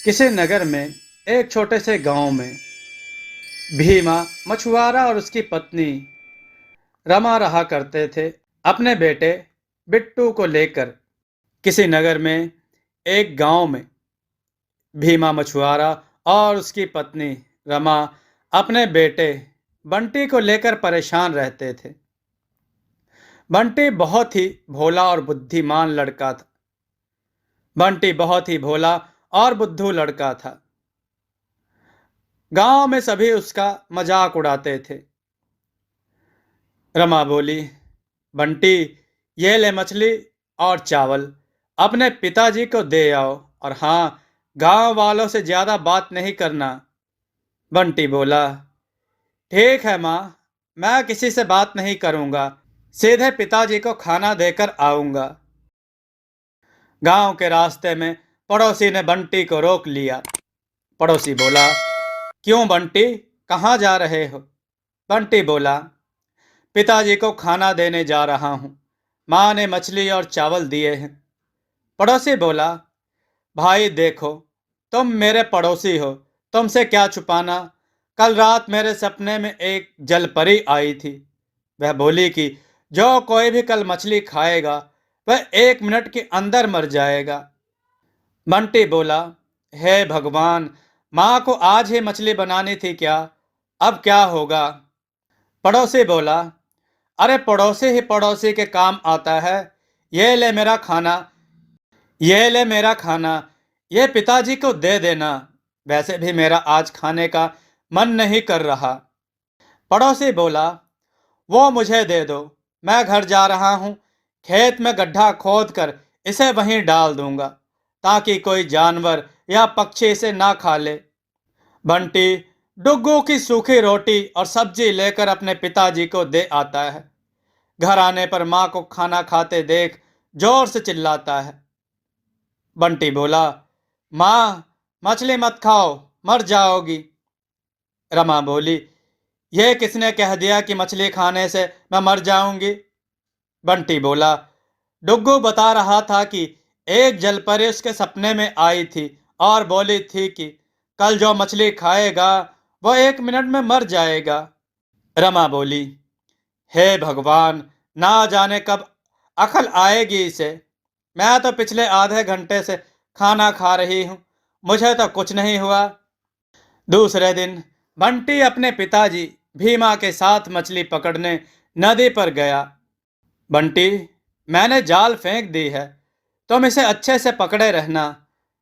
किसी नगर में एक छोटे से गांव में भीमा मछुआरा और उसकी पत्नी रमा रहा करते थे अपने बेटे बिट्टू को लेकर। किसी नगर में एक गांव में भीमा मछुआरा और उसकी पत्नी रमा अपने बेटे बंटी को लेकर परेशान रहते थे। बंटी बहुत ही भोला और बुद्धिमान लड़का था। बंटी बहुत ही भोला और बुद्धू लड़का था। गांव में सभी उसका मजाक उड़ाते थे। रमा बोली, बंटी, ये ले मछली और चावल, अपने पिताजी को दे आओ, और हाँ, गांव वालों से ज्यादा बात नहीं करना। बंटी बोला, ठीक है माँ, मैं किसी से बात नहीं करूंगा, सीधे पिताजी को खाना देकर आऊंगा। गांव के रास्ते में पड़ोसी ने बंटी को रोक लिया। पड़ोसी बोला, क्यों बंटी, कहाँ जा रहे हो? बंटी बोला, पिताजी को खाना देने जा रहा हूं, माँ ने मछली और चावल दिए हैं। पड़ोसी बोला, भाई देखो, तुम मेरे पड़ोसी हो, तुमसे क्या छुपाना। कल रात मेरे सपने में एक जलपरी आई थी। वह बोली कि जो कोई भी कल मछली खाएगा वह 1 मिनट के अंदर मर जाएगा। बंटी बोला, हे भगवान, माँ को आज ही मछली बनानी थी क्या? अब क्या होगा? पड़ोसी बोला, अरे पड़ोसी ही पड़ोसी के काम आता है। ये ले मेरा खाना, ये ले मेरा खाना, ये पिताजी को दे देना। वैसे भी मेरा आज खाने का मन नहीं कर रहा। पड़ोसी बोला, वो मुझे दे दो, मैं घर जा रहा हूँ, खेत में गड्ढा खोद कर इसे वहीं डाल दूंगा, ताकि कोई जानवर या पक्षी इसे ना खा ले। बंटी डुग्गू की सूखी रोटी और सब्जी लेकर अपने पिताजी को दे आता है। घर आने पर माँ को खाना खाते देख जोर से चिल्लाता है। बंटी बोला, माँ, मछली मत खाओ, मर जाओगी। रमा बोली, यह किसने कह दिया कि मछली खाने से मैं मर जाऊंगी? बंटी बोला, डुग्गू बता रहा था कि एक जलपरी उसके सपने में आई थी और बोली थी कि कल जो मछली खाएगा वह 1 मिनट में मर जाएगा। रमा बोली, हे भगवान, ना जाने कब अकल आएगी इसे। मैं तो पिछले आधे घंटे से खाना खा रही हूँ, मुझे तो कुछ नहीं हुआ। दूसरे दिन बंटी अपने पिताजी भीमा के साथ मछली पकड़ने नदी पर गया। बंटी, मैंने जाल फेंक दी है, तुम इसे अच्छे से पकड़े रहना,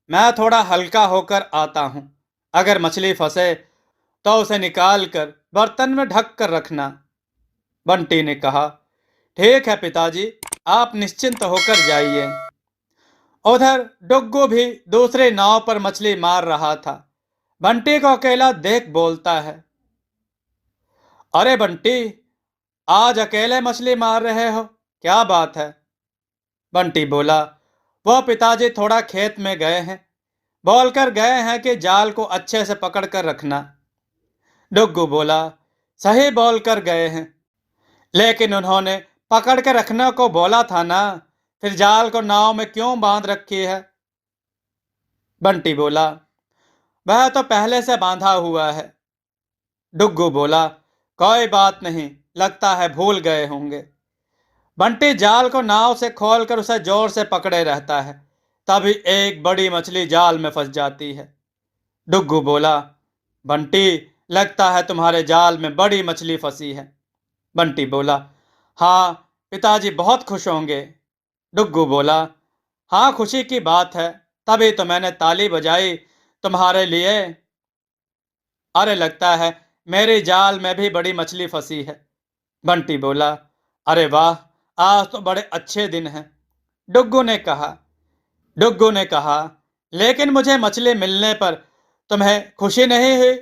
मैं थोड़ा हल्का होकर आता हूँ। अगर मछली फंसे तो उसे निकाल कर बर्तन में ढक कर रखना। बंटी ने कहा, ठीक है पिताजी, आप निश्चिंत होकर जाइए। उधर डुग्गू भी दूसरी नाव पर मछली मार रहा था। बंटी को अकेला देख बोलता है, अरे बंटी, आज अकेले मछली मार रहे हो, क्या बात है? बंटी बोला, वह पिताजी थोड़ा खेत में गए हैं, बोलकर गए हैं कि जाल को अच्छे से पकड़ कर रखना। डुग्गू बोला, सही बोलकर गए हैं, लेकिन उन्होंने पकड़ के रखने को बोला था ना, फिर जाल को नाव में क्यों बांध रखी है? बंटी बोला, वह तो पहले से बांधा हुआ है। डुग्गू बोला, कोई बात नहीं, लगता है भूल गए होंगे। बंटी जाल को नाव से खोलकर उसे जोर से पकड़े रहता है। तभी एक बड़ी मछली जाल में फंस जाती है। डुग्गू बोला, बंटी, लगता है तुम्हारे जाल में बड़ी मछली फंसी है। बंटी बोला, हाँ, पिताजी बहुत खुश होंगे। डुग्गू बोला, हाँ, खुशी की बात है, तभी तो मैंने ताली बजाई तुम्हारे लिए। अरे लगता है मेरी जाल में भी बड़ी मछली फंसी है। बंटी बोला, अरे वाह, आज तो बड़े अच्छे दिन हैं। डुग्गू ने कहा डुग्गू ने कहा, लेकिन मुझे मछली मिलने पर तुम्हें खुशी नहीं हुई?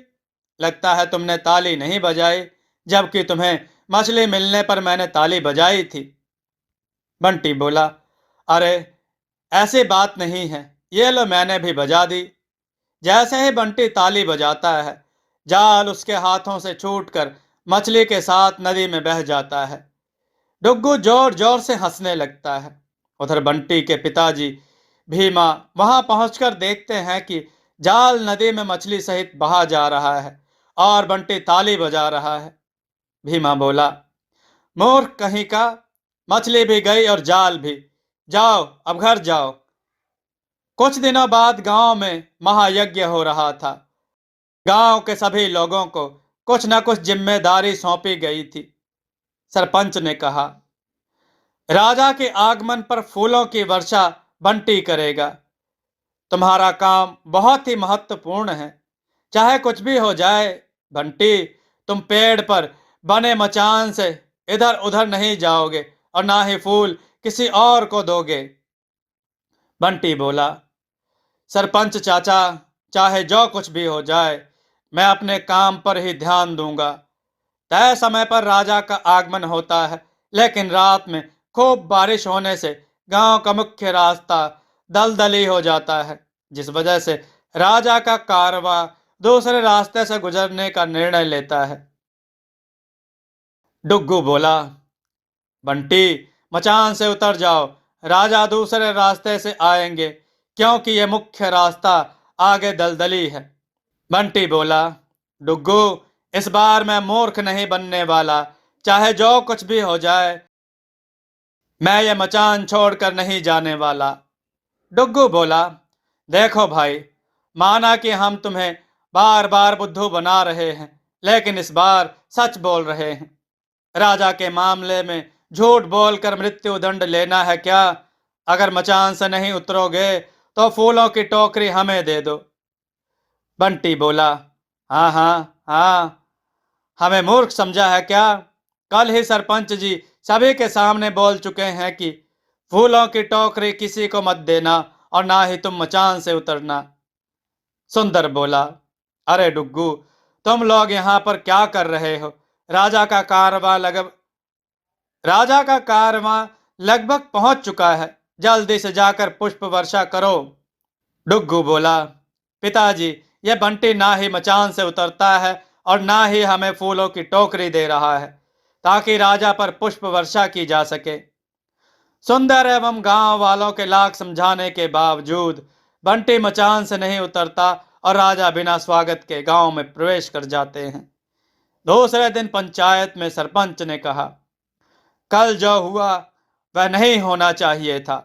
लगता है तुमने ताली नहीं बजाई, जबकि तुम्हें मछली मिलने पर मैंने ताली बजाई थी। बंटी बोला, अरे ऐसी बात नहीं है, ये लो मैंने भी बजा दी। जैसे ही बंटी ताली बजाता है, जाल उसके हाथों से छूटकर मछली के साथ नदी में बह जाता है। डुग्गू जोर जोर से हंसने लगता है। उधर बंटी के पिताजी भीमा वहां पहुंचकर देखते हैं कि जाल नदी में मछली सहित बहा जा रहा है और बंटी ताली बजा रहा है। भीमा बोला, मूर्ख कहीं का, मछली भी गई और जाल भी। जाओ अब घर जाओ। कुछ दिनों बाद गांव में महायज्ञ हो रहा था। गांव के सभी लोगों को कुछ न कुछ जिम्मेदारी सौंपी गई थी। सरपंच ने कहा, राजा के आगमन पर फूलों की वर्षा बंटी करेगा। तुम्हारा काम बहुत ही महत्वपूर्ण है। चाहे कुछ भी हो जाए बंटी, तुम पेड़ पर बने मचान से इधर उधर नहीं जाओगे और ना ही फूल किसी और को दोगे। बंटी बोला, सरपंच चाचा, चाहे जो कुछ भी हो जाए, मैं अपने काम पर ही ध्यान दूंगा। तय समय पर राजा का आगमन होता है, लेकिन रात में खूब बारिश होने से गांव का मुख्य रास्ता दलदली हो जाता है, जिस वजह से राजा का कारवां दूसरे रास्ते से गुजरने का निर्णय लेता है। डुग्गू बोला, बंटी, मचान से उतर जाओ। राजा दूसरे रास्ते से आएंगे, क्योंकि यह मुख्य रास्ता आगे दलदली है। बंटी बोला, डुग्गू, इस बार मैं मूर्ख नहीं बनने वाला। चाहे जो कुछ भी हो जाए, मैं ये मचान छोड़कर नहीं जाने वाला। डुग्गू बोला, देखो भाई, माना कि हम तुम्हें बार बार बुद्धू बना रहे हैं, लेकिन इस बार सच बोल रहे हैं। राजा के मामले में झूठ बोलकर मृत्यु दंड लेना है क्या? अगर मचान से नहीं उतरोगे तो फूलों की टोकरी हमें दे दो। बंटी बोला, हाँ हाँ हाँ, हमें मूर्ख समझा है क्या? कल ही सरपंच जी सभी के सामने बोल चुके हैं कि फूलों की टोकरी किसी को मत देना और ना ही तुम मचान से उतरना। सुंदर बोला, अरे डुग्गू, तुम लोग यहाँ पर क्या कर रहे हो? राजा का कारवां लगभग राजा का कारवां लगभग पहुंच चुका है। जल्दी से जाकर पुष्प वर्षा करो। डुग्गू बोला, पिताजी, यह बंटी ना ही मचान से उतरता है और ना ही हमें फूलों की टोकरी दे रहा है ताकि राजा पर पुष्प वर्षा की जा सके। सुंदर एवं गांव वालों के लाख समझाने के बावजूद बंटी मचान से नहीं उतरता और राजा बिना स्वागत के गांव में प्रवेश कर जाते हैं। दूसरे दिन पंचायत में सरपंच ने कहा, कल जो हुआ वह नहीं होना चाहिए था।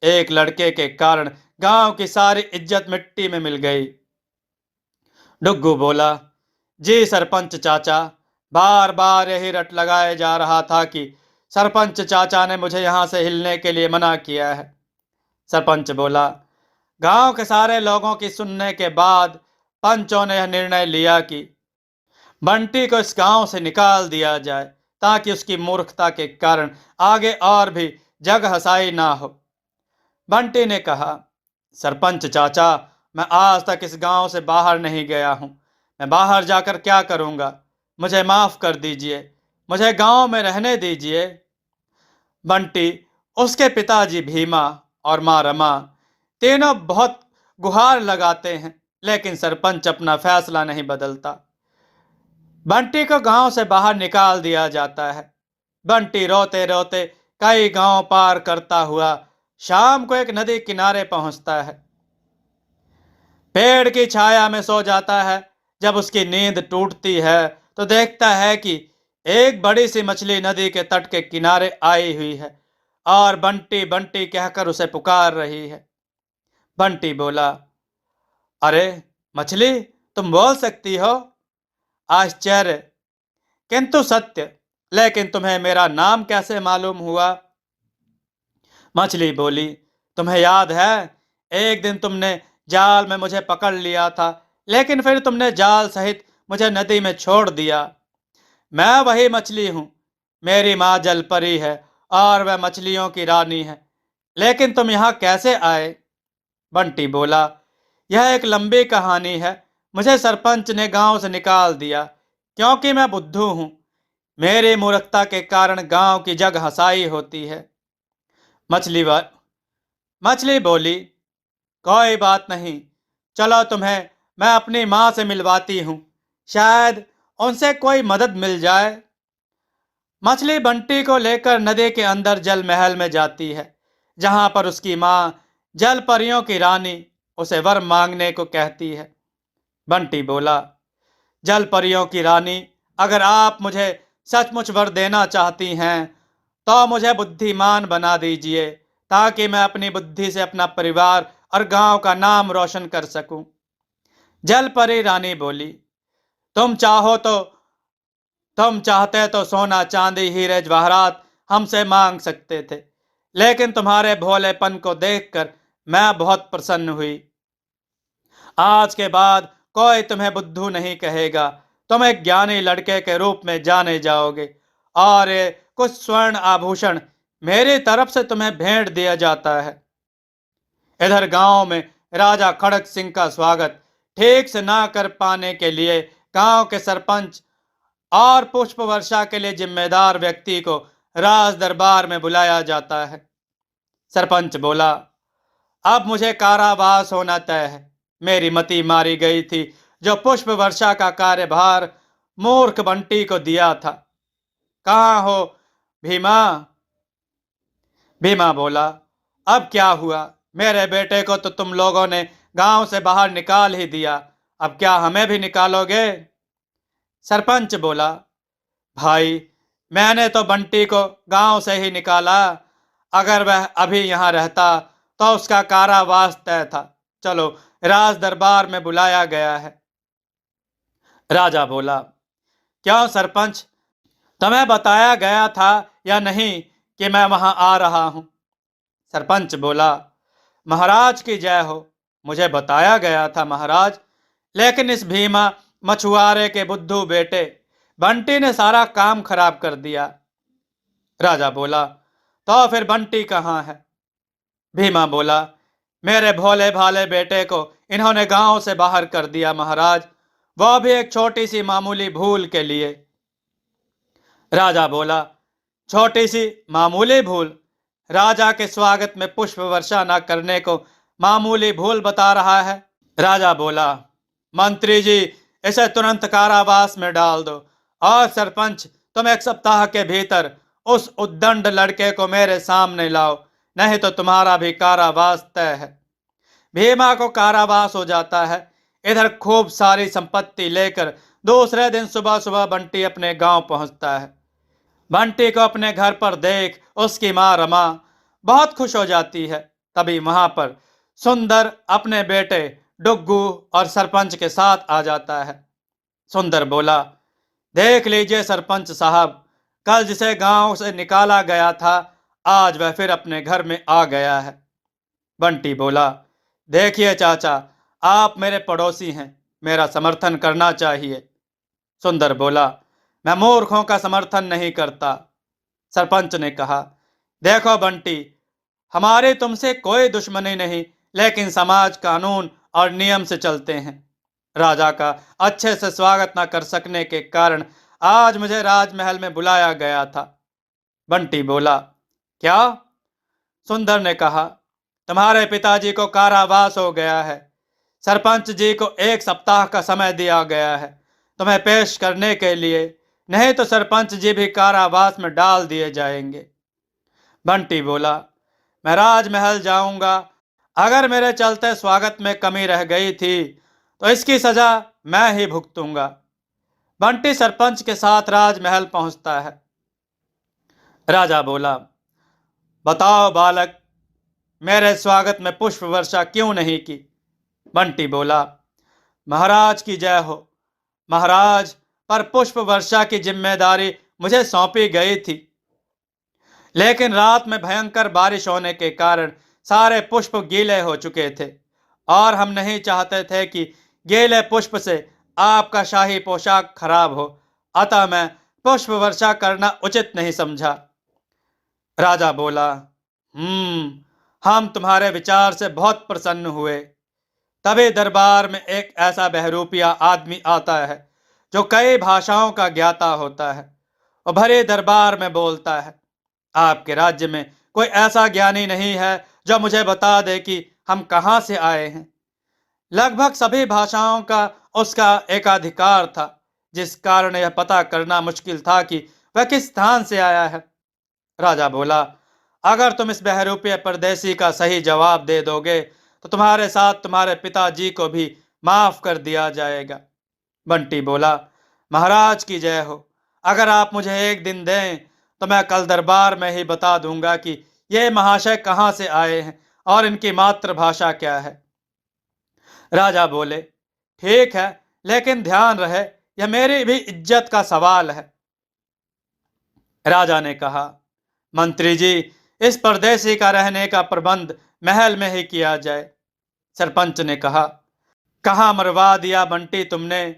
एक लड़के के कारण गांव की सारी इज्जत मिट्टी में मिल गई। डुग्गू बोला, जी सरपंच चाचा, बार बार यही रट लगाए जा रहा था कि सरपंच चाचा ने मुझे यहां से हिलने के लिए मना किया है। सरपंच बोला, गांव के सारे लोगों की सुनने के बाद पंचों ने यह निर्णय लिया कि बंटी को इस गांव से निकाल दिया जाए ताकि उसकी मूर्खता के कारण आगे और भी जग हंसाई ना हो। बंटी ने कहा, सरपंच चाचा, मैं आज तक इस गांव से बाहर नहीं गया हूं। मैं बाहर जाकर क्या करूंगा? मुझे माफ कर दीजिए, मुझे गांव में रहने दीजिए। बंटी, उसके पिताजी भीमा और मां रमा तीनों बहुत गुहार लगाते हैं, लेकिन सरपंच अपना फैसला नहीं बदलता। बंटी को गांव से बाहर निकाल दिया जाता है। बंटी रोते रोते कई गांव पार करता हुआ शाम को एक नदी किनारे पहुंचता है। पेड़ की छाया में सो जाता है। जब उसकी नींद टूटती है तो देखता है कि एक बड़ी सी मछली नदी के तट के किनारे आई हुई है और बंटी बंटी कहकर उसे पुकार रही है। बंटी बोला, अरे मछली, तुम बोल सकती हो? आश्चर्य किंतु सत्य, लेकिन तुम्हें मेरा नाम कैसे मालूम हुआ? मछली बोली, तुम्हें याद है, एक दिन तुमने जाल में मुझे पकड़ लिया था, लेकिन फिर तुमने जाल सहित मुझे नदी में छोड़ दिया। मैं वही मछली हूं। मेरी माँ जलपरी है और वह मछलियों की रानी है। लेकिन तुम यहाँ कैसे आए? बंटी बोला, यह एक लंबी कहानी है। मुझे सरपंच ने गांव से निकाल दिया क्योंकि मैं बुद्धू हूं। मेरी मूर्खता के कारण गांव की जग हंसाई होती है। मछली वा मछली बोली, कोई बात नहीं, चलो तुम्हें मैं अपनी माँ से मिलवाती हूँ, शायद उनसे कोई मदद मिल जाए। मछली बंटी को लेकर नदी के अंदर जल महल में जाती है, जहां पर उसकी माँ जल परियों की रानी उसे वर मांगने को कहती है। बंटी बोला, जल परियों की रानी, अगर आप मुझे सचमुच वर देना चाहती हैं तो मुझे बुद्धिमान बना दीजिए, ताकि मैं अपनी बुद्धि से अपना परिवार और गांव का नाम रोशन कर सकूं। जल परी रानी बोली, तुम चाहो तो तुम चाहते तो सोना चांदी हीरे जवाहरात हमसे मांग सकते थे, लेकिन तुम्हारे भोलेपन को देखकर मैं बहुत प्रसन्न हुई। आज के बाद कोई तुम्हें बुद्धू नहीं कहेगा। तुम एक ज्ञानी लड़के के रूप में जाने जाओगे और कुछ स्वर्ण आभूषण मेरी तरफ से तुम्हें भेंट दिया जाता है। इधर गांव में राजा खड़क सिंह का स्वागत ठीक से ना कर पाने के लिए गांव के सरपंच और पुष्प वर्षा के लिए जिम्मेदार व्यक्ति को राज दरबार में बुलाया जाता है। सरपंच बोला, अब मुझे कारावास होना तय है। मेरी मति मारी गई थी जो पुष्प वर्षा का कार्यभार मूर्ख बंटी को दिया था। कहाँ हो भीमा? भीमा बोला, अब क्या हुआ? मेरे बेटे को तो तुम लोगों ने गांव से बाहर निकाल ही दिया, अब क्या हमें भी निकालोगे? सरपंच बोला, भाई, मैंने तो बंटी को गांव से ही निकाला। अगर वह अभी यहां रहता तो उसका कारावास तय था। चलो, राज दरबार में बुलाया गया है। राजा बोला, क्यों सरपंच, तुम्हें बताया गया था या नहीं कि मैं वहां आ रहा हूं? सरपंच बोला, महाराज की जय हो। मुझे बताया गया था महाराज, लेकिन इस भीमा मछुआरे के बुद्धू बेटे बंटी ने सारा काम खराब कर दिया। राजा बोला, तो फिर बंटी कहाँ है? भीमा बोला, मेरे भोले भाले बेटे को इन्होंने गांव से बाहर कर दिया महाराज, वह भी एक छोटी सी मामूली भूल के लिए। राजा बोला, छोटी सी मामूली भूल? राजा के स्वागत में पुष्प वर्षा न करने को मामूली भूल बता रहा है? राजा बोला, मंत्री जी, इसे तुरंत कारावास में डाल दो, और सरपंच, तुम एक सप्ताह के भीतर उस उद्दंड लड़के को मेरे सामने लाओ, नहीं तो तुम्हारा भी कारावास तय है। भीमा को कारावास हो जाता है। इधर खूब सारी संपत्ति लेकर दूसरे दिन सुबह सुबह बंटी अपने गांव पहुंचता है। बंटी को अपने घर पर देख उसकी मां रमा बहुत खुश हो जाती है। तभी वहां पर सुंदर अपने बेटे डुग्गू और सरपंच के साथ आ जाता है। सुंदर बोला, देख लीजिए सरपंच साहब, कल जिसे गांव से निकाला गया था आज वह फिर अपने घर में आ गया है। बंटी बोला, देखिए चाचा, आप मेरे पड़ोसी हैं, मेरा समर्थन करना चाहिए। सुंदर बोला, मैं मूर्खों का समर्थन नहीं करता। सरपंच ने कहा, देखो बंटी, हमारे तुमसे कोई दुश्मनी नहीं, लेकिन समाज कानून और नियम से चलते हैं। राजा का अच्छे से स्वागत न कर सकने के कारण आज मुझे राजमहल में बुलाया गया था। बंटी बोला, क्या? सुंदर ने कहा, तुम्हारे पिताजी को कारावास हो गया है। सरपंच जी को 1 सप्ताह का समय दिया गया है तुम्हें पेश करने के लिए, नहीं तो सरपंच जी भी कारावास में डाल दिए जाएंगे। बंटी बोला, मैं राजमहल जाऊंगा। अगर मेरे चलते स्वागत में कमी रह गई थी तो इसकी सजा मैं ही भुगतूंगा। बंटी सरपंच के साथ राजमहल पहुंचता है। राजा बोला, बताओ बालक, मेरे स्वागत में पुष्प वर्षा क्यों नहीं की? बंटी बोला, महाराज की जय हो। महाराज, पर पुष्प वर्षा की जिम्मेदारी मुझे सौंपी गई थी, लेकिन रात में भयंकर बारिश होने के कारण सारे पुष्प गीले हो चुके थे और हम नहीं चाहते थे कि गीले पुष्प से आपका शाही पोशाक खराब हो, अतः मैं पुष्प वर्षा करना उचित नहीं समझा। राजा बोला, हम तुम्हारे विचार से बहुत प्रसन्न हुए। तभी दरबार में एक ऐसा बहरूपिया आदमी आता है जो कई भाषाओं का ज्ञाता होता है और भरे दरबार में बोलता है, आपके राज्य में कोई ऐसा ज्ञानी नहीं है जो मुझे बता दे कि हम कहाँ से आए हैं। लगभग सभी भाषाओं का उसका एकाधिकार था, जिस कारण यह पता करना मुश्किल था कि वह किस स्थान से आया है। राजा बोला, अगर तुम इस बहरूपीय परदेसी का सही जवाब दे दोगे तो तुम्हारे साथ तुम्हारे पिताजी को भी माफ कर दिया जाएगा। बंटी बोला, महाराज की जय हो। अगर आप मुझे एक दिन दें तो मैं कल दरबार में ही बता दूंगा कि ये महाशय कहाँ से आए हैं और इनकी मातृभाषा क्या है। राजा बोले, ठीक है, लेकिन ध्यान रहे यह मेरी भी इज्जत का सवाल है। राजा ने कहा, मंत्री जी, इस परदेसी का रहने का प्रबंध महल में ही किया जाए। सरपंच ने कहा, कहाँ मरवा दिया बंटी तुमने।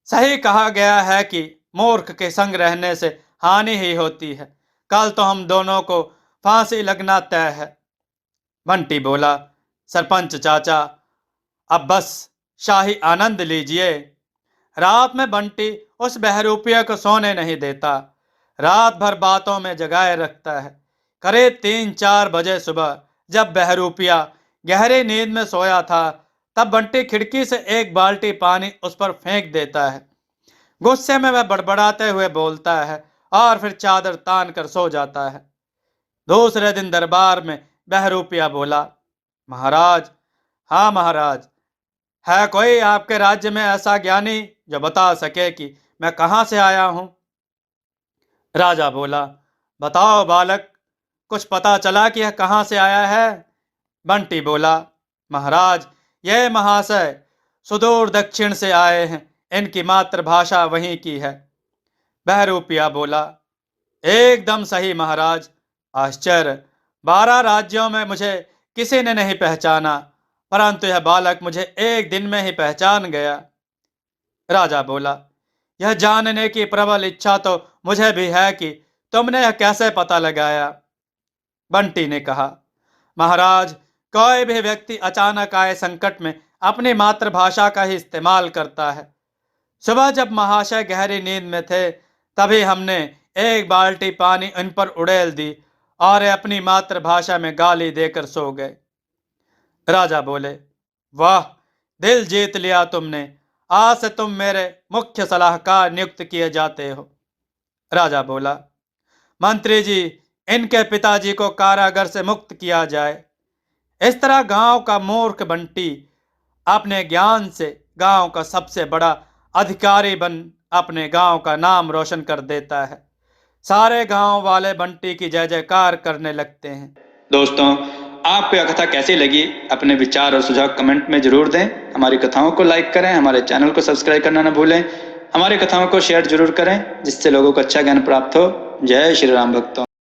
सही कहा गया है कि मूर्ख के संग रहने से हानि ही होती है। कल तो हम दोनों को फांसी लगना तय है। बंटी बोला, सरपंच चाचा, अब बस शाही आनंद लीजिए। रात में बंटी उस बहरूपिया को सोने नहीं देता, रात भर बातों में जगाए रखता है। करीब 3-4 बजे सुबह जब बहरूपिया गहरी नींद में सोया था, तब बंटी खिड़की से एक बाल्टी पानी उस पर फेंक देता है। गुस्से में वह बड़बड़ाते हुए बोलता है और फिर चादर तान कर सो जाता है। दूसरे दिन दरबार में बहरूपिया बोला, महाराज, हाँ महाराज, है कोई आपके राज्य में ऐसा ज्ञानी जो बता सके कि मैं कहाँ से आया हूं। राजा बोला, बताओ बालक, कुछ पता चला कि यह कहाँ से आया है। बंटी बोला, महाराज, यह महाशय सुदूर दक्षिण से आए हैं, इनकी मातृभाषा वहीं की है। बहरूपिया बोला, एकदम सही महाराज। आश्चर्य, 12 राज्यों में मुझे किसी ने नहीं पहचाना, परंतु यह बालक मुझे एक दिन में ही पहचान गया। राजा बोला, यह जानने की प्रबल इच्छा तो मुझे भी है कि तुमने यह कैसे पता लगाया। बंटी ने कहा, महाराज, कोई भी व्यक्ति अचानक आए संकट में अपनी मातृभाषा का ही इस्तेमाल करता है। सुबह जब महाशय गहरी नींद में थे, तभी हमने एक बाल्टी पानी इन पर उड़ेल दी और अपनी मातृभाषा में गाली देकर सो गए। राजा बोले, वाह, दिल जीत लिया तुमने। आज से तुम मेरे मुख्य सलाहकार नियुक्त किए जाते हो। राजा बोला, मंत्री जी, इनके पिताजी को कारागार से मुक्त किया जाए। इस तरह गांव का मूर्ख बंटी अपने ज्ञान से गांव का सबसे बड़ा अधिकारी बन अपने गांव का नाम रोशन कर देता है। सारे गांव वाले बंटी की जय जयकार करने लगते हैं। दोस्तों, आपको यह कथा कैसी लगी? अपने विचार और सुझाव कमेंट में जरूर दें। हमारी कथाओं को लाइक करें, हमारे चैनल को सब्सक्राइब करना न भूलें। हमारी कथाओं को शेयर जरूर करें, जिससे लोगों को अच्छा ज्ञान प्राप्त हो। जय श्री राम भक्तों।